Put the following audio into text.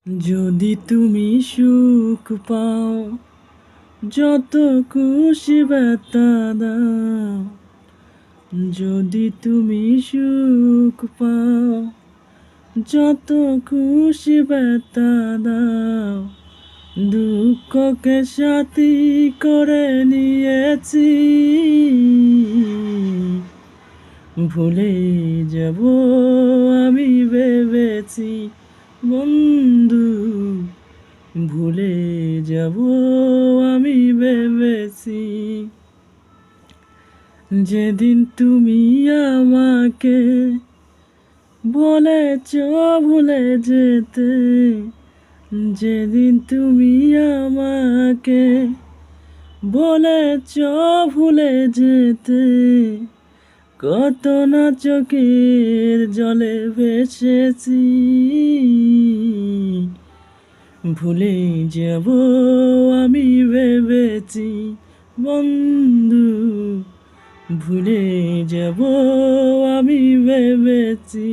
যদি তুমি সুখ পাও, যত খুশি ব্যথা দাও। যদি তুমি সুখ পাও, যত খুশি ব্যথা দাও। দুঃখকে সাথী করে নিয়েছি, ভুলে যাব আমি ভেবেছি বন্ধু, ভুলে যাব আমি ভেবেছি। যেদিন তুমি আমাকে বলেছ ভুলে যেতে, যেদিন তুমি আমাকে বলেছ ভুলে যেতে, কত না চোখের জলে ভেসেছি। ভুলে যাব আমি ভেবেছি বন্ধু, ভুলে যাব আমি ভেবেছি।